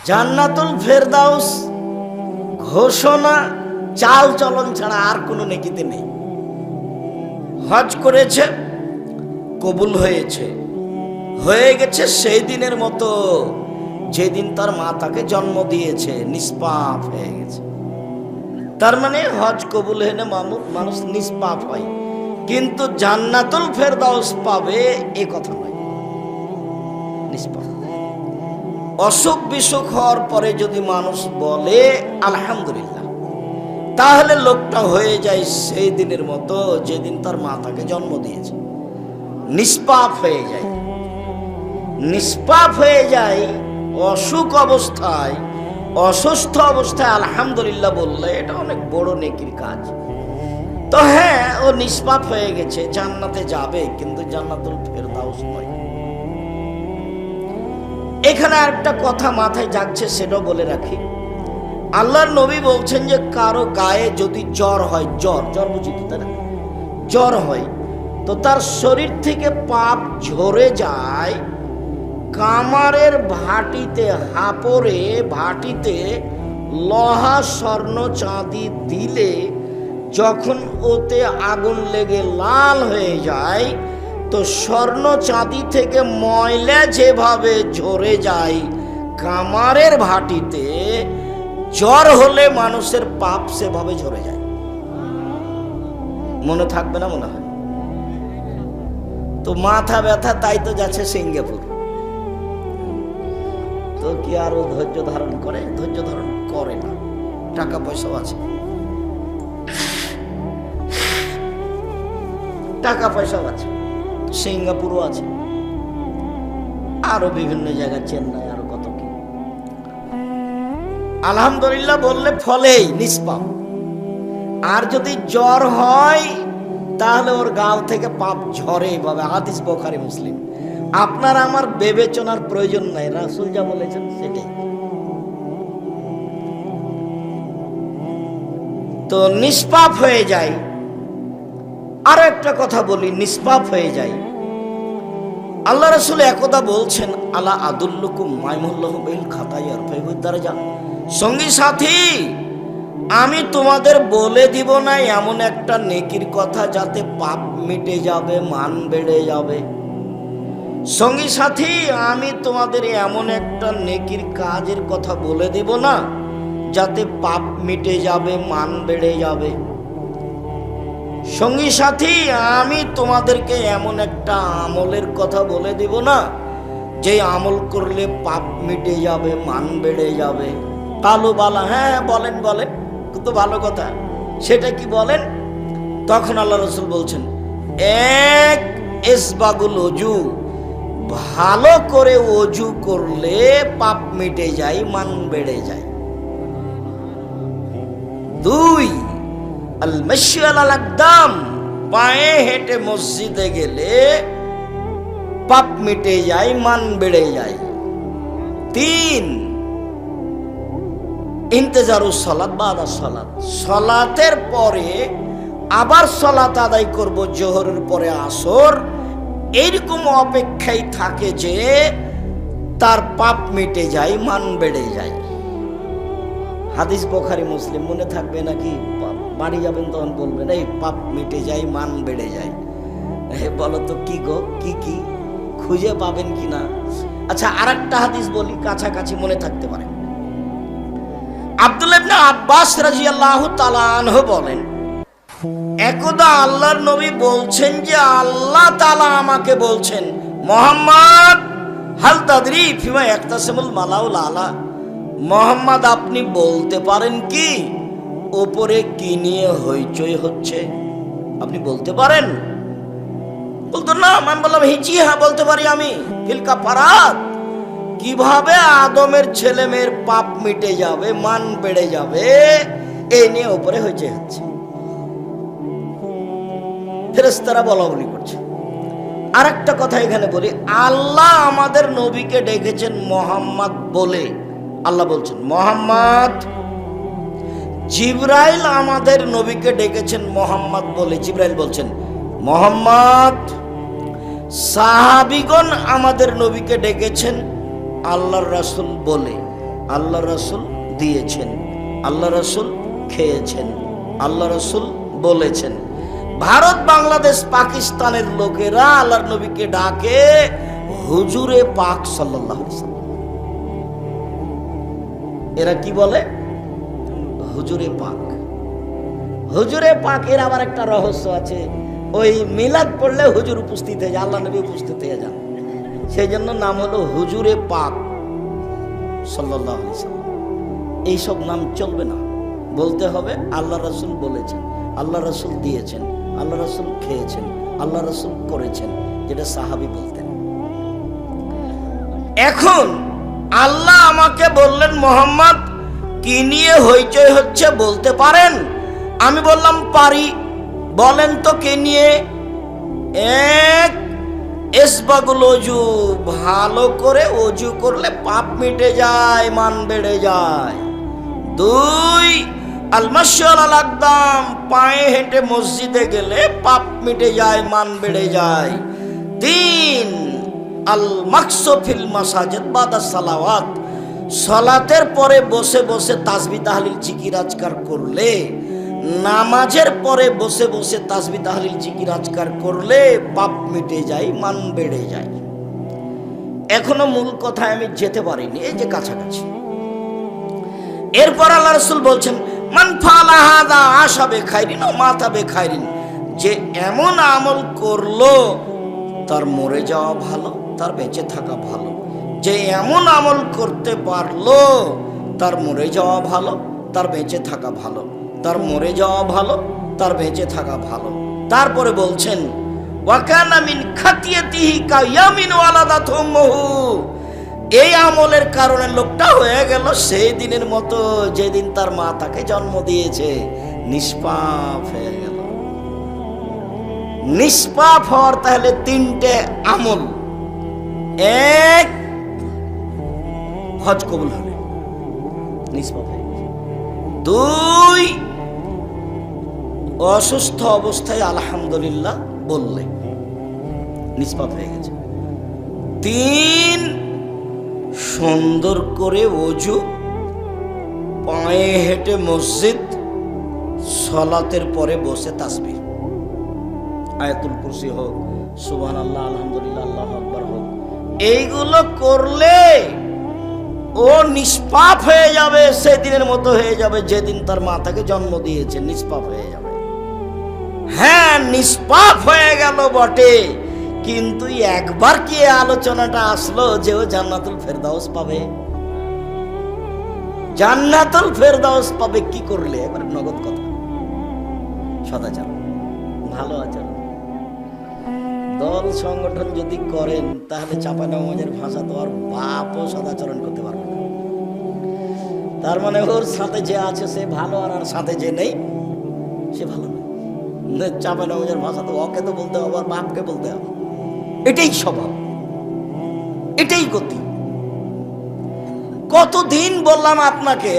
জান্নাতুল ফেরদাউস ঘোষণা চাল চলন ছাড়া আর কোনো নেকিতে নেই। হজ করেছে, কবুল হয়েছে, হয়ে গেছে সেই দিনের মতো যেদিন তার মা তাকে জন্ম দিয়েছে, নিষ্পাপ হয়ে গেছে। তার মানে হজ কবুল হয়ে মানুষ নিষ্পাপ হয়, কিন্তু জান্নাতুল ফেরদাউস পাবে এ কথা নয়। নিষ্পাপ। অসুখ বিসুখ হওয়ার পরে যদি মানুষ বলে আলহামদুলিল্লাহ, তাহলে লোকটা হয়ে যায় সেই দিনের মতো যেদিন তার মা তাকে জন্ম দিয়েছে, নিষ্পাপ হয়ে যায়। নিষ্পাপ হয়ে যায় অসুখ অবস্থায়, অসুস্থ অবস্থায় আলহামদুলিল্লাহ বললে এটা অনেক বড় নেকির কাজ। তো হ্যাঁ, ও নিষ্পাপ হয়ে গেছে, জান্নাতে যাবে, কিন্তু জান্নাতুল ফেরদাউস নয়। এখানে আরেকটা কথা মাথায় যাচ্ছে, সেটাও বলে রাখি। আল্লাহর নবী বলছেন যে কারো গায়ে যদি জ্বর হয়, জ্বর বুঝি তো, তাই না? জ্বর হয় তো তার শরীর থেকে পাপ ঝরে যায়। কামারের ভাটিতে, হাপড়ে ভাটিতে লোহা স্বর্ণ চাঁদি দিলে যখন ওতে আগুন লেগে লাল হয়ে যায়, তো স্বর্ণ চাঁদি থেকে ময়লা যেভাবে ঝরে যায়, কামারের ভাটিতে জ্বর হলে মানুষের পাপ সেভাবে ঝরে যায়। মনে থাকবে না মনে হয়? তো মাথা ব্যথা, তাই তো যাচ্ছে সিঙ্গাপুর। তো কি আর ও ধৈর্য ধারণ করে? ধৈর্য ধারণ করে না। টাকা পয়সাও আছে, টাকা পয়সাও আছে, সিঙ্গাপুরও আছে, আরো বিভিন্ন জায়গায়, চেন্নাই, আরো কত কি। আলহামদুলিল্লাহ বললে ফলেই নিষ্পাপ। আর যদি জ্বর হয় তাহলে ওর গাও থেকে পাপ ঝরে এভাবে। হাদিস বুখারী মুসলিম। আপনার আমার বিবেচনার প্রয়োজন নাই, রাসূল যা বলেছেন সেটাই। তো নিষ্পাপ হয়ে যায়। আরো একটা কথা বলি, নিষ্পাপ হয়ে যায়। আল্লাহ রাসূল একদা বলছেন, আলা আদুল্লুকুম মাইমুল্লাহু বিল খাতায়ার ফাইবুদ দারাজা, সঙ্গী সাথী, আমি তোমাদের বলে দিব না এমন একটা নেকির কথা যাতে পাপ মিটে যাবে, মান বেড়ে যাবে। সঙ্গী সাথী, আমি তোমাদের এমন একটা নেকির কাজের কথা বলে দিব না যাতে পাপ মিটে যাবে, মান বেড়ে যাবে। সঙ্গী সাথী, আমি তোমাদেরকে এমন একটা আমলের কথা বলে দিব না যে আমল করলে পাপ মিটে যাবে, মান বেড়ে যাবে। কালু বালা, হ্যাঁ বলেন বলেন, কিন্তু ভালো কথা, সেটা কি বলেন? তখন আল্লাহ রাসূল বলছেন, এক ইসবাগুল ওযু, ভালো করে ওযু করলে পাপ মিটে যায়, মান বেড়ে যায়। দুই, আল মাশী আলাল আকদাম, পায়ে হেঁটে মসজিদে গেলে পাপ মিটে যায়, মান বেড়ে যায়। তিন, ইন্তেজারুস সালাত বাদা সালাত, সালাতের পরে আবার সালাত আদায় করব, জোহরের পরে আসর, এইরকম অপেক্ষায় থাকে যে তার পাপ মিটে যায়, মান বেড়ে যায়। হাদিস বুখারী মুসলিম। মনে থাকবে নাকি? বাড়ি যাবেন তখন বলবেন, এই পাপ মিটে যায়, মান বেড়ে যায়। বলো তো কি গো, কি কি খুঁজে পাবেন কিনা? আচ্ছা, আরেকটা হাদিস বলি, কাছাকাছি মনে থাকতে পারে। আব্দুল্লাহ ইবনে আব্বাস রাদিয়াল্লাহু তাআলা আনহু বলেন, একদা আল্লাহর নবী বলছেন যে আল্লাহ তাআলা আমাকে বলছেন, মুহাম্মদ হাল তাদরি ফিমা ইয়াকতাসিমুল মালাউল আলা, মুহাম্মদ আপনি বলতে পারেন কি ওপরে কি নিয়ে হইচই হচ্ছে? আপনি বলতে পারেন? বলতো না। আমি বললাম, জি হ্যাঁ বলতে পারি আমি। ফিল কাফারাত, কিভাবে আদমের ছেলে মেয়ের পাপ মিটে যাবে, মান বেড়ে যাবে, এই নিয়ে উপরে হইচই হচ্ছে। ফেরেশতারা বলা বলি করছে। আরেকটা কথা এখানে বলি, আল্লাহ আমাদের নবীকে ডেকেছেন মুহাম্মদ বলে। আল্লাহ বলছেন মুহাম্মদ। জিবরাইল আমাদের নবীকে ডেকেছেন মুহাম্মদ বলে, জিবরাইল বলছেন মুহাম্মদ। সাহাবীগণ আমাদের নবীকে ডেকেছেন আল্লাহর রাসূল বলে। আল্লাহ রসুল দিয়েছেন, আল্লাহ রসুল খেয়েছেন, আল্লাহ রসুল বলেছেন। ভারত, বাংলাদেশ, পাকিস্তানের লোকেরা আল্লাহর নবীকে ডাকে হুজুরে পাক সাল্লাল্লাহু আলাইহি ওয়াসাল্লাম। এরা কি বলে? হুজুরে পাক। হুজুরে পাকের আবার একটা রহস্য আছে। ওই মিলাদ পড়লে হুজুর উপস্থিত হয়ে যায়, আল্লাহ নবী উপস্থিত হয়ে যান, সেই জন্য নাম হলো হুজুরে পাক সাল্লাল্লাহু আলাইহি ওয়াসাল্লাম। এইসব নাম চলবে না, বলতে হবে আল্লাহ রসুল বলেছেন, আল্লাহ রসুল দিয়েছেন, আল্লাহ রসুল খেয়েছেন, আল্লাহ রসুল করেছেন, যেটা সাহাবী বলতেন। এখন আল্লাহ আমাকে বললেন, মোহাম্মদ কি নিয়ে হইচই হচ্ছে বলতে পারেন? আমি বললাম পারি। বলেন তো কে নিয়ে? এক, ইসবাগুল ওযু, ভালো করে ওযু করলে পাপ মিটে যায়, মান বেড়ে যায়। দুই, আল মাশী আলাল আকদাম, পায়ে হেঁটে মসজিদে গেলে পাপ মিটে যায়, মান বেড়ে যায়। তিন, আল মাকসু ফিল মাসাজিদ বাদা সালাওয়াত, সালাতের পরে বসে বসে তাসবিহ তাহলিল জিকির আজকার করলে, নামাজের পরে বসে বসে তাসবিহ তাহলিল জিকির আজকার করলে পাপ মিটে যায়, মান বেড়ে যায়। এখনো মূল কথায় আমি যেতে পারিনি, এই যে কাছাকাছি। এরপর আল্লাহ রাসূল বলছেন, মান ফাআলা হাযা আশা বিখাইরিন ওয়া মাতা বিখাইরিন, যে এমন আমল করলো তার মরে যাওয়া ভালো, তার বেঁচে থাকা ভালো। যে এমন আমল করতে পারলো তার মরে যাওয়া ভালো, তার বেঁচে থাকা ভালো, তার মরে যাওয়া ভালো, তার বেঁচে থাকা ভালো। তারপরে বলছেন, ওয়া কানা মিন খাতিয়াতিহি কায়ামিন ওয়ালাদাত উম্মুহু, এই আমলের কারণে লোকটা হয়ে গেল সেই দিনের মতো যেদিন তার মা তাকে জন্ম দিয়েছে, নিষ্পাপ হয়ে গেল। নিষ্পাপ হওয়ার তাহলে তিনটে আমল। এক, হজ কবুল হলে নিষ্পাপ হয়ে গেছে। দুই, অসুস্থ অবস্থায় আলহামদুলিল্লাহ বললে নিষ্পাপ হয়ে গেছে। তিন, সুন্দর করে ওযু, পায়ে হেঁটে মসজিদ, সালাতের পরে বসে তাসবিহ, আয়াতুল কুরসি হোক, সুবহানাল্লাহ, আলহামদুলিল্লাহ, আল্লাহু আকবার হোক, এইগুলো করলে ও নিষ্পাপ হয়ে যাবে, সেদিনের মতো হয়ে যাবে যেদিন তার মা তাকে জন্ম দিয়েছে, নিষ্পাপ হয়ে যাবে। হ্যাঁ, নিষ্পাপ হয়ে গেল বটে, কিন্তু একবার কি আলোচনাটা আসলো যে ও জান্নাতুল ফেরদাউস পাবে? জান্নাতুল ফেরদাউস পাবে কি করলে? এবার নগদ কথা, সদাচার, ভালো আচরণ। দল সংগঠন যদি করেন তাহলে চাঁপাইনবাবগঞ্জের ভাষা তো আর বাপও সদাচরণ করতে পারবে না। তার মানে ওর সাথে যে আছে সে ভালো, আর সাথে যে নেই সে ভালো না। চাঁপাইনবাবগঞ্জের ভাষা তো ওকে তো বলতে হবে, আর বাপকে বলতে হবে। এটাই স্বভাব, এটাই গতি। কতদিন বললাম আপনাকে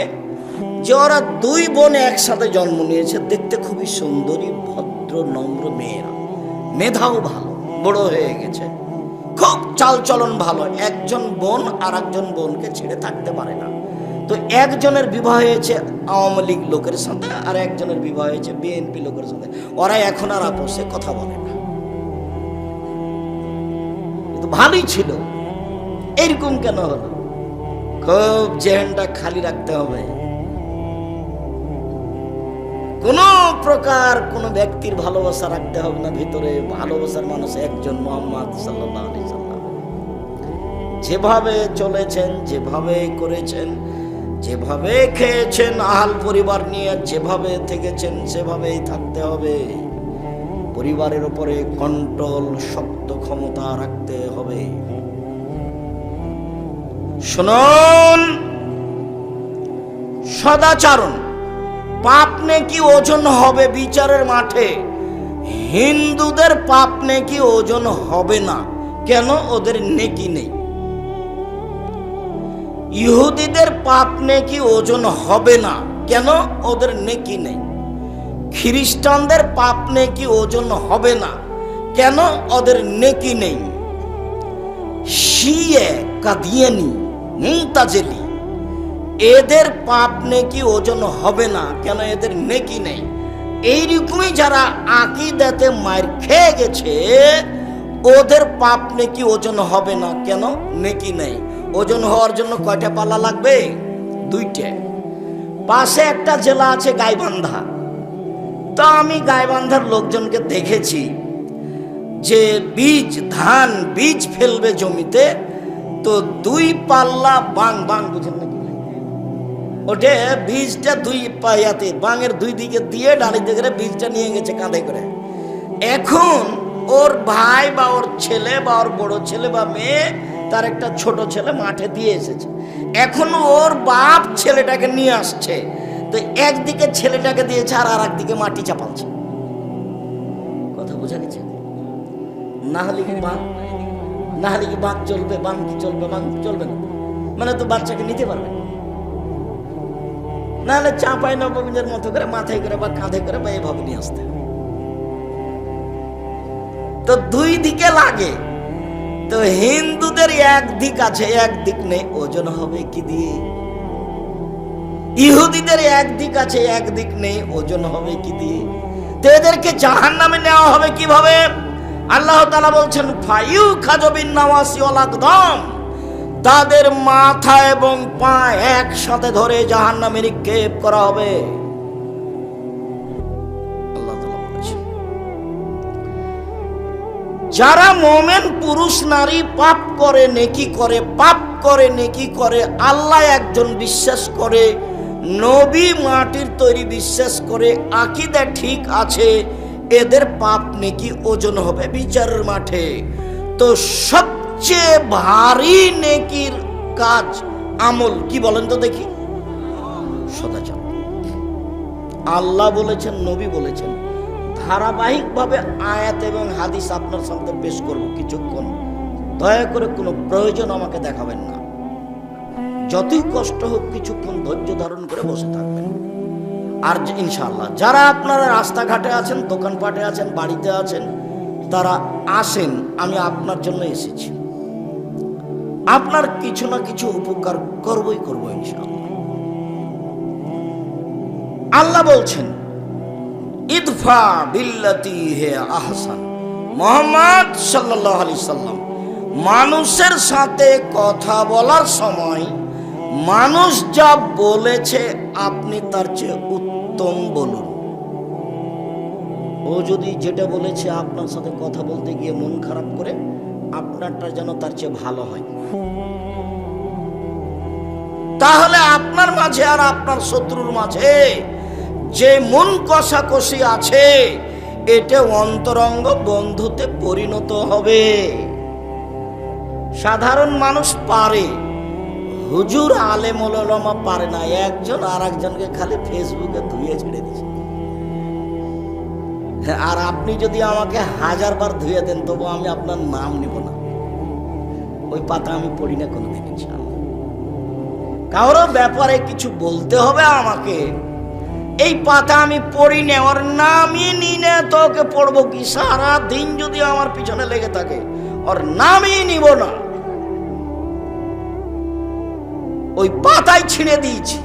যে ওরা দুই বোন একসাথে জন্ম নিয়েছে, দেখতে খুবই সুন্দরী, ভদ্র, নম্র মেয়েরা, মেধাও ভালো, বড় হয়ে গেছে, খুব চালচলন ভালো। একজন বোন আর একজন বোনকে ছেড়ে থাকতে পারে না। তো একজনের বিবাহ হয়েছে আওয়ামী লীগ লোকের সাথে, আর একজনের বিবাহ হয়েছে বিএনপি লোকের সাথে। ওরা এখন আর আপোষে কথা বলে না, কিন্তু ভালোই ছিল। এরকম কেন হলো? খুব জেহেনটা খালি রাখতে হবে। কোন প্রকার কোন ব্যক্তির ভালোবাসা রাখতে হবে না ভিতরে। ভালোবাসার মানুষ একজন, মুহাম্মদ সাল্লাল্লাহু আলাইহি সাল্লাম। যেভাবে চলেছেন, যেভাবে করেছেন, যেভাবে খেয়েছেন, আহাল পরিবার নিয়ে যেভাবে থেকেছেন সেভাবেই থাকতে হবে। পরিবারের উপরে কন্ট্রোল, শক্ত ক্ষমতা রাখতে হবে। শুনুন, সদাচরণ, পাপ নেকি ওজন হবে বিচারের মাঠে। হিন্দুদের পাপ নেকি ওজন হবে না, কেন? ওদের নেকি নেই। ইহুদিদের পাপ নেকি ওজন হবে না, কেন? ওদের নেকি নেই। খ্রিস্টানদের পাপ নেকি ওজন হবে না, কেন? ওদের নেকি নেই। শিয়ে, কাদিয়ানি, মুতাজিলি এদের পাপ নেকি ওজন হবে না, কেন এদের নেকি নেই। এইরকমই যারা আকীদাতে মার খেয়ে গেছে, ওদের পাপ নেকি ওজন হবে না, কেন নেকি নেই। ওজন হওয়ার জন্য কয়টা পাল্লা লাগবে? 2টে। পাশে একটা জেলা আছে গাইবান্ধা। তো আমি গাইবান্ধার লোকজনকে দেখেছি যে ধান বীজ ফেলবে জমিতে, তো 2 পাল্লা বাং, বুঝেন নাকি, ওটা বীজটা 2 পায়াতে বাঙের 2 দিকে দিয়ে ডালিতে করে বীজটা নিয়ে গেছে কাঁধে করে। এখন ওর ভাই বা ওর ছেলে বা ওর বড় ছেলে বা মেয়ে, তার একটা ছোট ছেলে মাঠে দিয়ে এসেছে। এখন ওর বাপ ছেলেটাকে নিয়ে আসছে, তো একদিকে ছেলেটাকে দিয়েছে আর একদিকে মাটি চাপাচ্ছে। কথা বোঝা গেছে? না হলে কি বাঁধ চলবে? বাঁধ চলবে না, মানে তো বাচ্চাকে নিতে পারবে না, হলে চাপাই নবমীদের মতো করে মাথায় করে বা কাঁধে করে বা এভাবে নিয়ে আসতে। তো 2 দিকে লাগে। তো হিন্দুদের একদিক আছে, একদিক নেই, ওজন হবে কি দিয়ে? ইহুদিদের একদিক আছে, একদিক নেই, ওজন হবে কি দিয়ে? তো এদেরকে জাহান্নামে নেওয়া হবে কিভাবে? আল্লাহ তাআলা বলছেন ফায়ু খাজবিন নাওয়াসি ওয়াল আকদাম, তাদের মাথা এবং পা একসাথে ধরে জাহান্নামে নিক্ষেপ করা হবে। আল্লাহ তাআলা বলেছেন যারা মুমিন পুরুষ নারী পাপ করে নেকি করে, পাপ করে নেকি করে, আল্লাহ একজন বিশ্বাস করে, নবী মাটির তৈরি বিশ্বাস করে, আকীদা ঠিক আছে, এদের পাপ নেকি ওজন হবে বিচারের মাঠে। তো সবচেয়ে ভারী নেকির কাজ আমল কি বলেন তো দেখি? সদাচরণ। আল্লাহ বলেছেন, নবী বলেছেন। ধারাবাহিকভাবে আয়াত এবং হাদিস আপনার সামনে পেশ করব কিছুক্ষণ। দয়া করে কোনো প্রয়োজন আমাকে দেখাবেন না, যতই কষ্ট হোক কিছুক্ষণ ধৈর্য ধারণ করে বসে থাকবেন। আর ইনশাআল্লাহ যারা আপনারা রাস্তাঘাটে আছেন, দোকানপাটে আছেন, বাড়িতে আছেন, তারা আসেন, আমি আপনার জন্য এসেছি। আপনার কিছু না কিছু উপকার করবই ইনশাআল্লাহ। আল্লাহ বলছেন ইদফা বিল্লাতি হে আহসান। মুহাম্মদ সাল্লাল্লাহু আলাইহি সাল্লাম মানুষের সাথে কথা বলার সময় মানুষ যা বলেছে আপনি তার চেয়ে উত্তম বলুন। ও যদি যেটা বলেছে আপনার সাথে কথা বলতে গিয়ে মন খারাপ করে, আপনারটা যেন তার চেয়ে ভালো হয়। তাহলে আপনার মাঝে আর আপনার শত্রুর মাঝে যে মন কষাকষি আছে, এটা অন্তরঙ্গ বন্ধুতে পরিণত হবে। সাধারণ মানুষ পারে, হুজুর আলেম ওলামা পারে না। একজন আর একজনকে খালি ফেসবুকে ধুয়ে ছেড়ে দিচ্ছে। আর আপনি যদি আমাকে 1000 বার ধুয়ে দেন, তবু আমি আপনার নাম নিব না, ওই পাতা আমি পড়ি না কোনোদিন ইনশাআল্লাহ। কারো ব্যাপারে কিছু বলতে হবে আমাকে, এই পাতা আমি পড়ি না, ওর নামই নি না, তোকে পড়বো কি? সারা দিন যদি আমার পিছনে লেগে থাকে, ওর নামই নিব না, ওই পাতায় ছিঁড়ে দিয়েছি।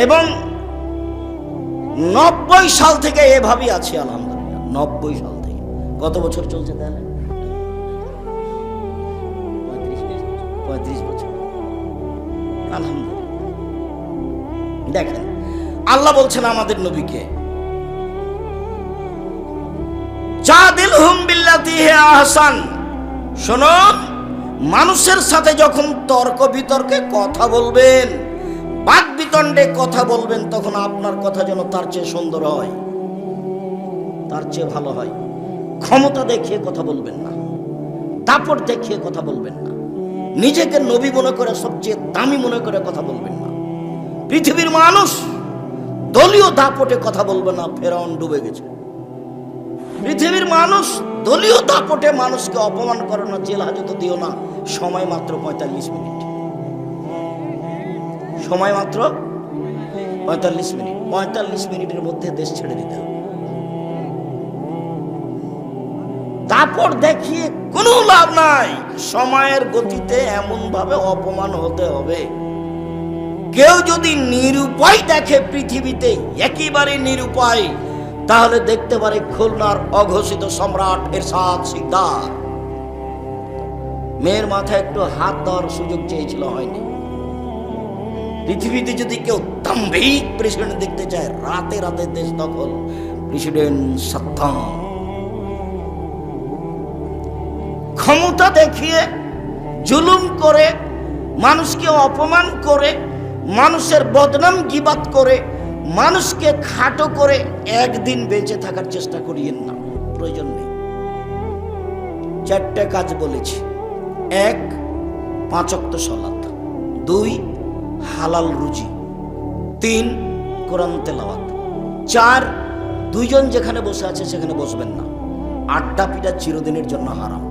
এবং 90 সাল থেকে এভাবেই আছি আলহামদুলিল্লাহ। 90 সাল থেকে। কত বছর চলছে তাহলে? 35 বছর আলহামদুলিল্লাহ। দেখেন আল্লাহ বলছেন আমাদের নবীকে, জাদিলহুম বিল্লাতি হি আহসান। শোনো, মানুষের সাথে যখন তর্ক বিতর্কে কথা বলবেন, বাদ বিতণ্ডে কথা বলবেন, তখন আপনার কথা যেন তার চেয়ে সুন্দর হয়, তার চেয়ে ভালো হয়। ক্ষমতা দেখিয়ে কথা বলবেন না, দাপট দেখিয়ে কথা বলবেন না, নিজেকে নবী মনে করে সবচেয়ে দামি মনে করে কথা বলবেন না। পৃথিবীর মানুষ দলীয় দাপটে কথা বলবে না, ফেরাউন ডুবে গেছে। পৃথিবীর মানুষ দলীয় দাপটে মানুষকে অপমান করে না, জেল হাজতে দিও না। সময় মাত্র 45 মিনিট, সময় মাত্র 45 মিনিট। 45 মিনিটের মধ্যে দেশ ছেড়ে দিতে হবে। দাপট দেখিয়ে কোনো লাভ নাই, সময়ের গতিতে এমন ভাবে অপমান হতে হবে। কেউ যদি নিরুপায় দেখে পৃথিবীতে, একেবারে নিরুপায়, তাহলে দেখতে পারে খুলনার অঘোষিত সম্রাট এরশাদ শিকদার। মেয়ের মাথায় একটু হাত দেওয়ার সুযোগ চেয়েছিল, হয়নি। পৃথিবীতে যদি কেউ দাম্ভিক প্রেসিডেন্ট দেখতে চায়, রাতে রাতে দেশ দখল, প্রেসিডেন্ট সাদ্দাম। ক্ষমতা দেখিয়ে, জুলুম করে, মানুষকে অপমান করে, মানুষের বদনাম গীবাত করে, মানুষকে খাটো করে একদিন বেঁচে থাকার চেষ্টা করিয়েন না, প্রয়োজন নেই। 4টে কাজ বলেছি। 1, 5 ওয়াক্ত সালাত। 2, হালাল রুজি। 3, কোরআন তেলাওয়াত। 4, দুইজন যেখানে বসে আছে সেখানে বসবেন না। আড্ডা পিটা চিরদিনের জন্য হারাম।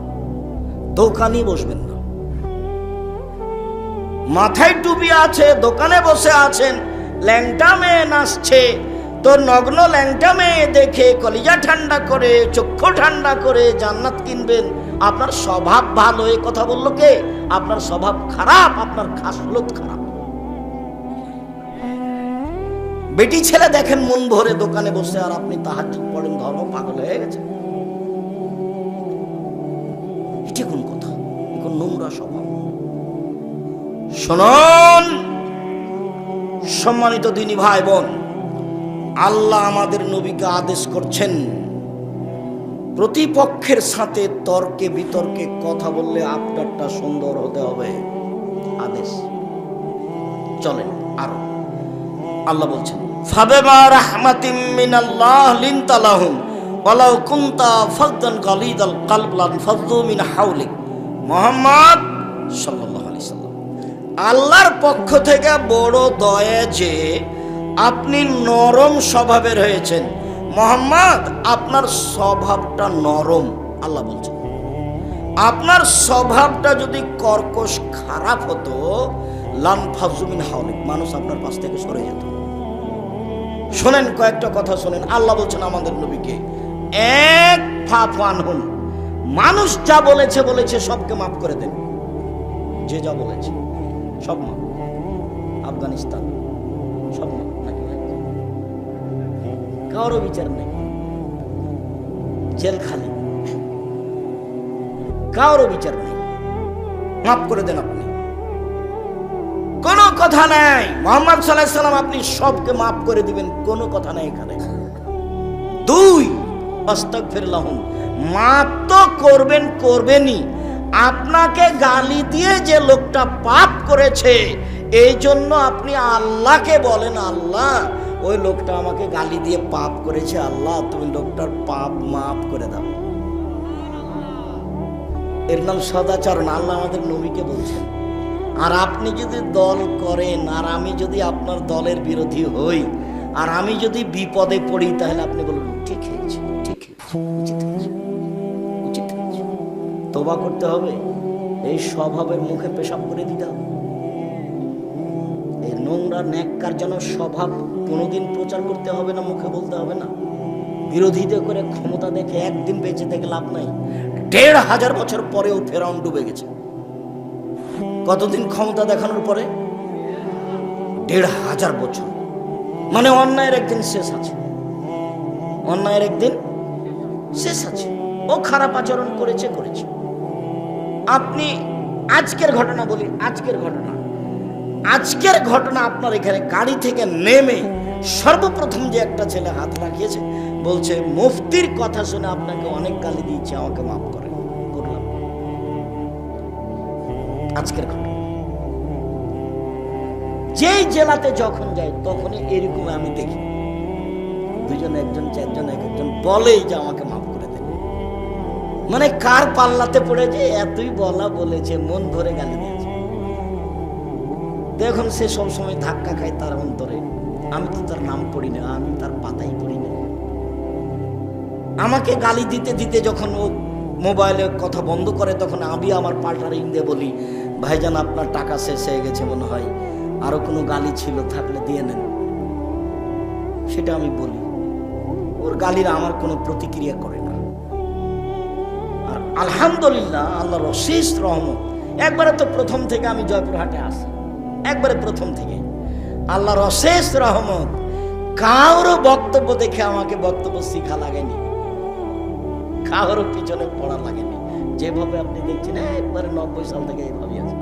দোকানে বসবেন না। মাথায় টুপি আছে, দোকানে বসে আছেন, ল্যাংটা মেয়ে নাচছে, তোর নগ্ন ল্যাংটা মেয়ে দেখে কলিজা ঠান্ডা করে, চক্ষু ঠান্ডা করে জান্নাত কিনবেন। আপনার স্বভাব ভালো, এই কথা বললো কে? আপনার স্বভাব খারাপ, আপনার খাসলত খারাপ। বেটি ছেলে দেখেন মন ভরে দোকানে বসে, আর আপনি তাহাজ্জুদ পড়েন, ধর্ম পাগল হয়ে গেছে। এটা কোন কথা? কোন নোংরা স্বভাব। শুনুন সম্মানিত দিনী ভাই বোন, আল্লাহ আমাদের নবীকে আদেশ করছেন, প্রতিপক্ষের সাথে তর্কে বিতর্কে কথা বললে আপনারটা সুন্দর হতে হবে। আদেশ। চলেন আরো। আল্লাহ বলছেন, ফাবিমা রাহমাতিম মিনাল্লাহ লিনতা লাহুম ওয়ালাউ কুনতা ফাযযান গালিযাল কলব লানফাযযু মিন হাওলিক। মুহাম্মদ সাল্লাল্লাহু আলাইহি সাল্লাম, আল্লাহর পক্ষ থেকে বড় দয়া যে আপনি নরম স্বভাবের হয়েছেন। মুহাম্মদ, আপনার স্বভাবটা নরম। আল্লাহ বলছেন, আপনার স্বভাবটা যদি কর্কশ খারাপ হতো, লানফাযযু মিন হাওলিক, মানুষ আপনার পাশ থেকে সরে যেত। শোনেন, কয়েকটা কথা শোনেন। আল্লাহ বলছেন আমাদের নবীকে, এক ফাফু আনহুম, মানুষ যা বলেছে বলেছে সবকে মাফ করে দেন। যে যা বলেছে সব মাফ। আফগানিস্তান সব মাফ, নাকি কারো বিচার নেই, জেল খালি, কারো বিচার নেই, মাফ করে দেন আপনি, কোনো কথা নাই। মুহাম্মদ সাল্লাল্লাহু আলাইহি সাল্লাম, আপনি সবকে মাফ করে দিবেন, কোনো কথা নাই এখানে। 2, আস্তাগফির লাহুম, মাফ তো করবেনই। আপনাকে গালি দিয়ে যে লোকটা পাপ করেছে, এই জন্য আপনি আল্লাহকে বলেন, আল্লাহ ওই লোকটা আমাকে গালি দিয়ে পাপ করেছে, আল্লাহ তুমি লোকটার পাপ মাফ করে দাও। এর নাম সদাচরণ। আল্লাহ আমাদের নবীকে বলছেন। আর আপনি যদি দল করেন, আর আমি যদি আপনার দলের বিরোধী হই, আর আমি যদি বিপদে পড়ি, তাহলে আপনি বলবেন ঠিক হয়েছে, ঠিক হয়েছে, উচিত হয়েছে, উচিত হয়েছে। তওবা করতে হবে, এই স্বভাবের মুখে পেশাব করে দিতে হবে। এই নোংরা ন্যাক্কার যেন স্বভাব কোনোদিন প্রচার করতে হবে না, মুখে বলতে হবে না। বিরোধিতা করে ক্ষমতা দেখে একদিন বেঁচে থেকে লাভ নাই। ১,৫০০ বছর পরেও ফেরাউন ডুবে গেছে। কতদিন ক্ষমতা দেখানোর পরে? ১,৫০০ বছর। মানে অন্যায়ের একদিন শেষ আছে, অন্যায়ের একদিন শেষ আছে। ও খারাপ আচরণ করেছে। আপনি আজকের ঘটনা বলি, আজকের ঘটনা আপনার এখানে গাড়ি থেকে নেমে সর্বপ্রথম যে একটা ছেলে হাত রাখিয়েছে, বলছে মুফতির কথা শুনে আপনাকে অনেক গালি দিয়েছে, আমাকে মাফ করেন। করলাম। আজকের ঘটনা। যেই জেলাতে যখন যাই তখনই এরকম আমি দেখি, 2 জন 1 জন 4 জন 1 একজন বলেই যে আমাকে মাফ করে দেন। মানে কার পাল্লাতে পড়েছে, এতই বলেছে, মন ভরে গালি দিয়েছে। দেখুন সে সবসময় ধাক্কা খায় তার অন্তরে। আমি তো তার নাম পড়ি না, আমি তার পাতাই পড়ি না। আমাকে গালি দিতে দিতে যখন ও মোবাইলে কথা বন্ধ করে, তখন আমি আমার পাল্টা রিং দিয়ে বলি, ভাইজান আপনার টাকা শেষ হয়ে গেছে মনে হয়, আরো কোনো গালি ছিল থাকলে দিয়ে নেন। সেটা আমি বলি। ওর গালির আমার কোনো প্রতিক্রিয়া করে না। আর আলহামদুলিল্লাহ, আল্লাহর অশেষ রহমত। একবারে তো প্রথম থেকে আমি জয়পুরহাটে আসি, একবারে প্রথম থেকে আল্লাহর অশেষ রহমত। কারো বক্তব্য দেখে আমাকে বক্তব্য শিখা লাগেনি, কারো পিছনে পড়া লাগেনি। যেভাবে আপনি দেখছেন একবারে 90 সাল থেকে এইভাবে আছে।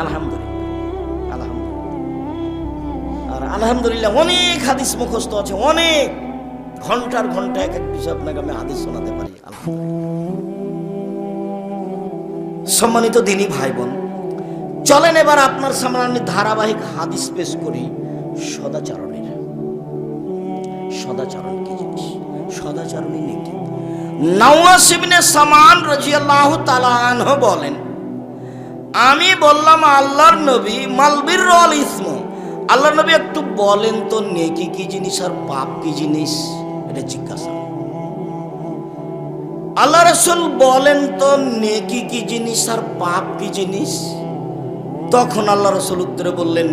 আলহামদুলিল্লাহ, আলহামদুলিল্লাহ। আর আলহামদুলিল্লাহ অনেক হাদিস মুখস্থ আছে, অনেক ঘন্টার ঘন্টা এক এক বিষয় আপনাকে আমি হাদিস শোনাতে পারি। সম্মানিত দিনী ভাই বোন, চলেন এবার আপনার সামনে আমি ধারাবাহিক হাদিস পেশ করি সদাচরণের। সদাচরণ কি জিনিস? সদাচরণই নেকি। নওয়াস ইবনে সামান রাদিয়াল্লাহু তাআলা আনহু বলেন, আমি বললাম আল্লাহর নবী, মাল বিররু ওয়াল ইসমু, আল্লাহর নবী একটু বলেন তো নেকি কি জিনিস আর পাপ কি জিনিস? এটা জিজ্ঞাসা। আল্লাহ রাসূল বলেন তো নেকি কি জিনিস আর পাপ কি জিনিস? তখন আল্লাহ রাসূল উত্তরে বললেন,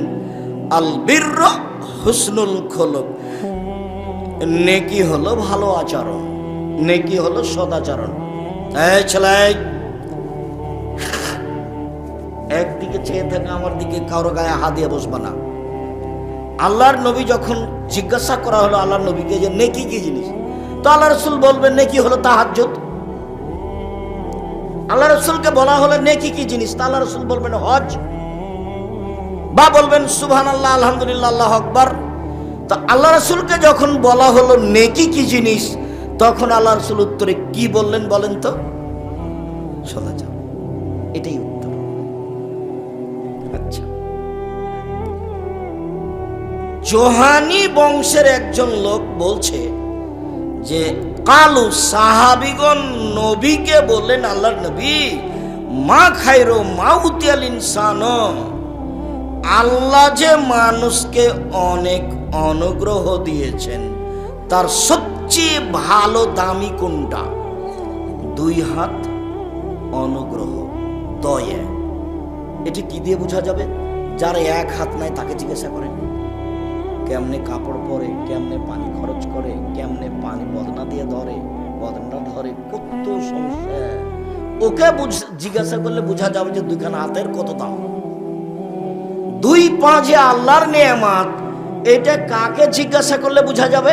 আল বিররু হুসনুল খুলুক, নেকি হলো ভালো আচরণ, নেকি হলো সদাচরণ। এই ছেলে, একদিকে চেয়ে থাকা, আমার দিকে কারো গায়ে হাত দিয়ে বসবা না। আল্লাহর নবী যখন জিজ্ঞাসা করা হলো আল্লাহর নবীকে যে নেকি কি জিনিস, তো আল্লাহ রাসূল বলবেন নেকি হলো তাহাজ্জুদ। আল্লাহ রাসূলকে বলা হলো নেকি কি জিনিস, তা আল্লাহ রাসূল বলবেন হজ, বা বলবেন সুবহানাল্লাহ, আলহামদুলিল্লাহ, আল্লাহু আকবার। তো আল্লাহ রাসূলকে যখন বলা হলো নেকি কি জিনিস, তখন আল্লাহ রাসূল উত্তরে কি বললেন বলেন তো? সদাচরণ। এটাই উত্তর। আচ্ছা, জোহানি বংশের একজন লোক বলছে যে কালু সাহাবিগণ নবীকে বললেন, আল্লাহর নবী, মা খায়রু মা উতিয়াল ইনসান, আল্লাহ যে মানুষকে অনেক অনুগ্রহ দিয়েছেন, তার সবচেয়ে ভালো দামি কোনটা? 2 হাত অনুগ্রহ, দয়া। এটি কি দিয়ে বোঝা যাবে? যার 1 হাত নাই তাকে জিজ্ঞাসা করেন কেমনে কাপড় পরে, কেমনে পানি খরচ করে, কেমনে পানি বদনা দিয়ে ধরে, বদনা ধরে, কত সমস্যা। ওকে জিজ্ঞাসা করলে বোঝা যাবে যে 2 হাতের কত দাম। 2 পা যে আল্লাহর নেয়ামত, এটা কাকে জিজ্ঞাসা করলে বোঝা যাবে?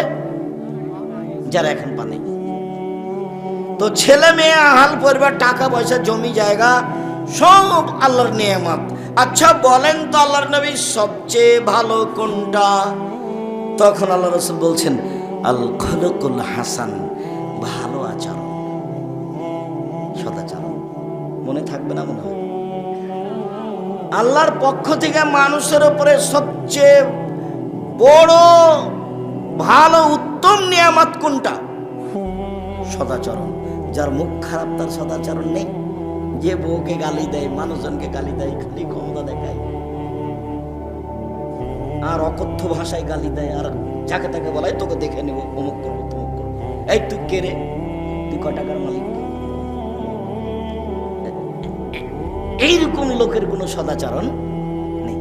যারা এখন পা নেই। তো ছেলে মেয়ে, আহাল পরিবার, টাকা পয়সা, জমি জায়গা সব আল্লাহর নেয়ামত। আচ্ছা বলেন তো আল্লাহর নবী সবচেয়ে ভালো কোনটা? তখন আল্লাহ রাসূল বলছেন, আল খুলুকুল হাসান, ভালো আচরণ, সদাচরণ। মনে থাকবে না মনে হয়? আল্লাহর পক্ষ থেকে মানুষের উপরে সবচেয়ে বড় ভালো উত্তম নিয়ামত কোনটা? সদাচরণ। যার মুখ খারাপ তার সদাচরণ নেই। যে বউকে গালি দেয়, মানুষজনকে গালি দেয়, খালি ক্ষমতা দেখায়, আর অকথ্য ভাষায় গালি দেয়, আর যাকে তাকে বলায় তোকে দেখে নেব, অমুক করবো তমুক করবো। এই তুই কে রে? তুই ক টাকার মালিক? এইরকম লোকের কোনো সদাচরণ নেই।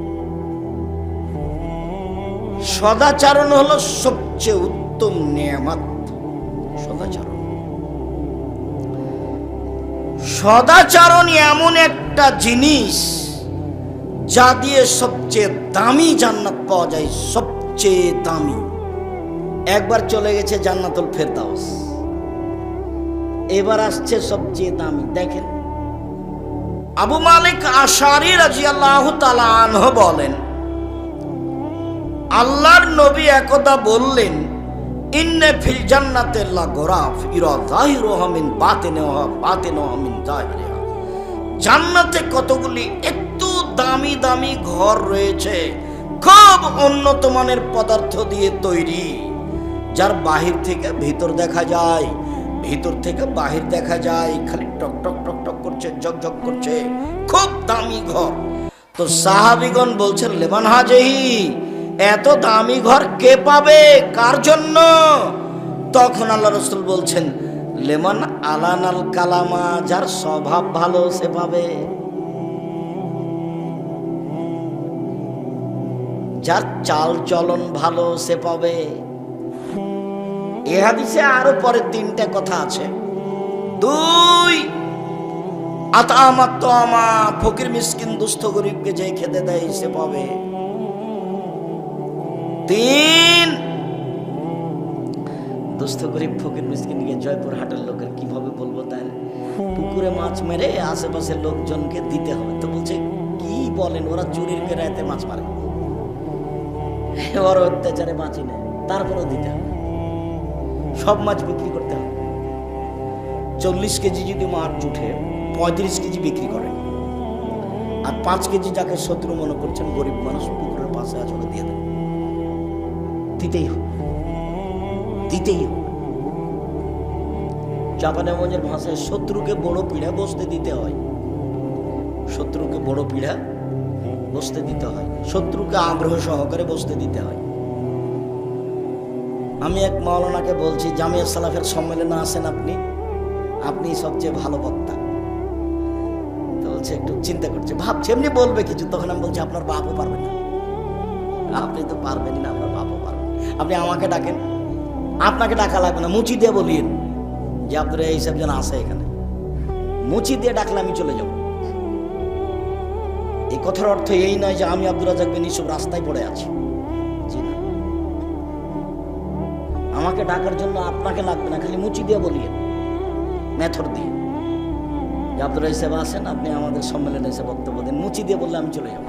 সদাচরণ হলো সবচেয়ে উত্তম নিয়ামত। সদাচরণ, সদাচরণ এমন একটা জিনিস যা দিয়ে সবচেয়ে দামি জান্নাত পাওয়া যায়, সবচেয়ে দামি। একবার চলে গেছে জান্নাতুল ফেরদাউস, এবার আসছে সবচেয়ে দামি। দেখেন, আবু মালিক আশারি রাদিয়াল্লাহু তাআলা আনহু বলেন, আল্লাহর নবী একদা বললেন, ইন্নে ফিল জান্নাতি লাগরাফ ইরা যাহিরুহা মিন বাতিনুহা মিন যাহিরিহা। জান্নাতে কতগুলি এত দামি দামি ঘর রয়েছে, খুব উন্নত মানের পদার্থ দিয়ে তৈরি, যার বাহির থেকে ভিতর দেখা যায়, ভিতর থেকে বাহির দেখা যায়, খালি টক টক টক টক করছে, ঝকঝক করছে, খুব দামি ঘর। তো সাহাবীগণ বলছেন, লিমান হাজিহি, এত দামি ঘর কে পাবে, কার জন্য? তখন আল্লাহ রাসূল বলছেন, লিমান আলানাল কালামা, যার স্বভাব ভালো সে পাবে, যার চাল চলন ভালো সে পাবে। এ হাদিসে আরো পরে 3টা কথা আছে, দুই, আতামাত তামা, ফকির মিসকিন দুস্থ গরিবকে যে খেতে দেয় সে পাবে। তিন, দুস্থ গরিব ফকির মিসকিনকে জয়পুর হাটের লোকের কিভাবে বলবো, তাই পুকুরে মাছ মেরে আশেপাশের লোকজনকে দিতে হবে। তো বলছে কি বলেন, ওরা চুরির কেরাইতে মাছ মারে, ওরা অত্যাচারে মাছই নেয়, তারপরেও দিতে হবে। সব মাছ বিক্রি করতে হবে। 40 কেজি যদি মাছ উঠে 35 কেজি বিক্রি করে, আর 5 কেজি যাকে শত্রু মনে করছেন গরিব মানুষ পুকুরের পাশে আছে ওকে দিয়ে দেন। দিতেই হবে, দিতেই হবে। জাপানে মজের ভাষায় শত্রুকে বড় পিড়া বসতে দিতে হয়, শত্রুকে বড় পিড়া বসতে দিতে হয়, শত্রুকে আগ্রহ সহকারে বসতে দিতে হয়। আমি এক মাওলানাকে বলছি, জামিয়া সালাফের সম্মেলনে আসেন আপনি, আপনি সবচেয়ে ভালো বক্তা। তো বলছে একটু চিন্তা করছে, ভাবছে এমনি বলবে কিছু। তখন আমি বলছি আপনার বাপও পারবেন না, আপনি তো পারবেন না, আপনার বাপও পারবেন। আপনি আমাকে ডাকেন, আপনাকে ডাকা লাগবে না, মুচি দিয়ে বলিয়েন যে আপনারা এইসব জন আসে এখানে, মুচি দিয়ে ডাকলে আমি চলে যাব। এই কথার অর্থ এই নয় যে আমি আব্দুর রাজ্জাক বিন ইউসুফ রাস্তায় পড়ে আছি, জি না। আমাকে ডাকার জন্য আপনাকে লাগবে না, খালি মুচি দিয়ে বলিয়েন, মেথর দিয়ে যে আব্দুর রাজ্জাক আসেন, আপনি আমাদের সম্মেলনে এসে বক্তব্য দেন, মুচি দিয়ে বললে আমি চলে যাব।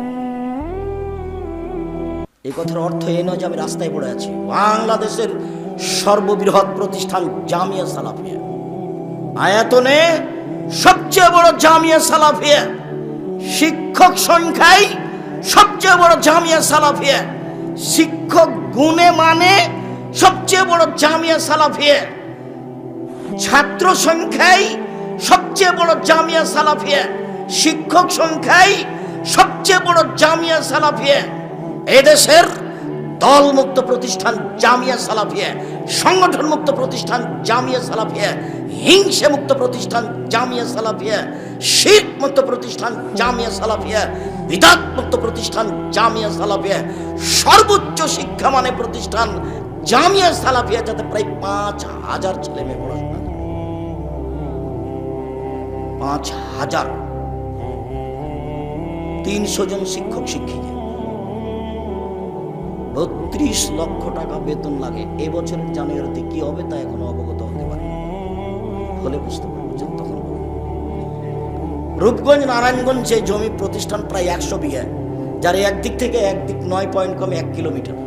এই কথার অর্থ এই নয় যে আমি রাস্তায় পড়ে আছি। বাংলাদেশের সর্ববৃহৎ প্রতিষ্ঠান জামিয়া সালাফিয়া, আয়াতনে সবচেয়ে বড় জামিয়া সালাফিয়া, শিক্ষক সংখ্যায় সবচেয়ে বড় জামিয়া সালাফিয়া, শিক্ষক গুণে মানে সবচেয়ে বড় জামিয়া সালাফিয়া, ছাত্র সংখ্যায় সবচেয়ে বড় জামিয়া সালাফিয়া, শিক্ষক সংখ্যায় সবচেয়ে বড় জামিয়া সালাফিয়া। এদেশের দল মুক্ত প্রতিষ্ঠান জামিয়া সালাফিয়া, সংগঠন মুক্ত প্রতিষ্ঠান জামিয়া সালাফিয়া, হিংসা মুক্ত প্রতিষ্ঠান জামিয়া সালাফিয়া, শিরক মুক্ত প্রতিষ্ঠান জামিয়া সালাফিয়া, বিদআত মুক্ত প্রতিষ্ঠান জামিয়া সালাফিয়া, সর্বোচ্চ শিক্ষা মানে প্রতিষ্ঠান জামিয়া সালাফিয়া, যাতে প্রায় 5000 ছেলে মেয়ে পড়াশোনা করে। 5000, 300 জন শিক্ষক শিক্ষিকা, 32 লক্ষ টাকা বেতন লাগে। এবছরের জানুয়ারিতে কি হবে তা এখনো অবগত হতে পারে, হলে বুঝতে পারবেন তখন। রূপগঞ্জ নারায়ণগঞ্জে জমি প্রতিষ্ঠান প্রায় 100 বিঘা, যার একদিক থেকে একদিক 9 পয়েন্ট কমে 1 কিলোমিটার।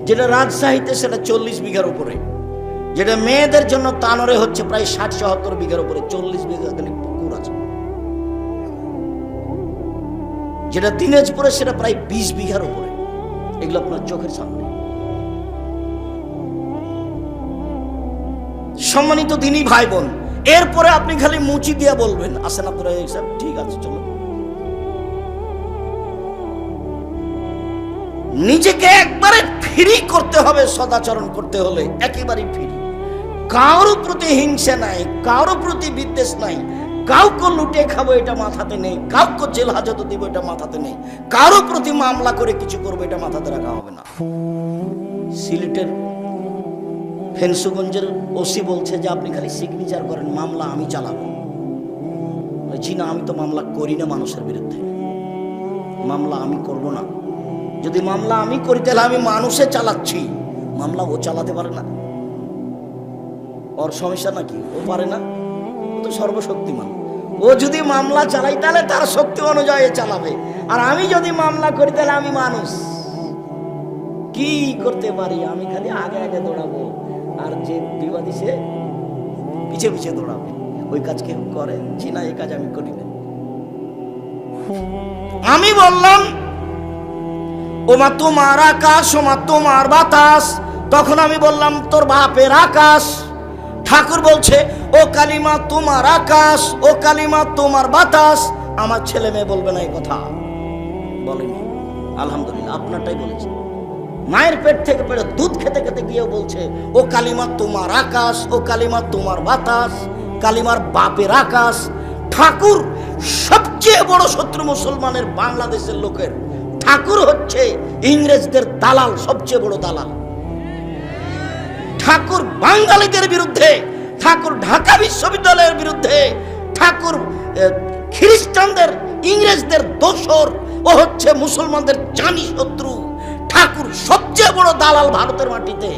যেটা রাজশাহীতে সেটা 40 বিঘার উপরে, যেটা মেয়েদের জন্য তানোরে হচ্ছে প্রায় 60-70 বিঘার উপরে, 40 বিঘা খালি পুকুর আছে। যেটা দিনাজপুরে সেটা প্রায় 20 বিঘার উপরে। এগুলো আপনার চোখের সামনে। সম্মানিত দিনী ভাই বোন, এরপরে আপনি খালি মুচি দিয়ে বলবেন আসেন আপনারা, ঠিক আছে চলো। নিজেকে একবারে ফ্রি করতে হবে, সদাচরণ করতে হলে একেবারে ফ্রি। কারো প্রতি হিংসা নাই, কারো প্রতি বিদ্বেষ নাই, কাউকে লুটে খাবো এটা মাথাতে নেই, কাউকে জেল হাজতে দিব এটা মাথাতে নেই, কারো প্রতি মামলা করে কিছু করবো এটা মাথাতে রাখা হবে না। সিলেটের ফেন্সুগঞ্জের ওসি বলছে যে আপনি খালি সিগনেচার করেন, মামলা আমি চালাবো। জি না, আমি তো মামলা করি না মানুষের বিরুদ্ধে, মামলা আমি করব না। যদি মামলা আমি করি তাহলে আমি মানুষে চালাচ্ছি, মামলা ও চালাতে পারে না। ওর সমস্যা নাকি? ও পারে না, ও তো সর্বশক্তিমান। ও যদি মামলা চালাই তাহলে তার শক্তি অনুযায়ী চালাবে, আর আমি যদি মামলা করি তাহলে আমি মানুষ কি করতে পারি? আমি খালি আগে আগে দৌড়াবো, আর যে বিবাদী সে পিছে পিছে দৌড়াবে। ওই কাজ কেউ করে? জি না, এই কাজ আমি করি না। আমি বললাম ওমা তোমার আকাশ, ওমা তোমার বাতাস। তখন আমি বললাম তোর বাপের আকাশ। ঠাকুর বলছে ও কালিমা তোমার আকাশ, ও কালিমা তোমার বাতাস। আমার ছেলে মেয়ে বলবে না এই কথা, বলেনি। আলহামদুলিল্লাহ, আপনারটাই বলেছে। মায়ের পেট থেকে পেটে দুধ খেতে খেতে গিয়েও বলছে ও কালিমা তোমার আকাশ, ও কালিমা তোমার বাতাস, কালিমার বাপের আকাশ। ঠাকুর সবচেয়ে বড় শত্রু মুসলমানের, বাংলাদেশের লোকের। ঠাকুর হচ্ছে ইংরেজদের দালাল, সবচেয়ে বড় দালাল। ঠাকুর বাঙালিদের বিরুদ্ধে, ঠাকুর ঢাকা বিশ্ববিদ্যালয়ের বিরুদ্ধে, ঠাকুর খ্রিস্টানদের, ইংরেজদের দোসর, ও হচ্ছে মুসলমানদের জানি শত্রু। ঠাকুর সবচেয়ে বড় দালাল ভারতের মাটিতে।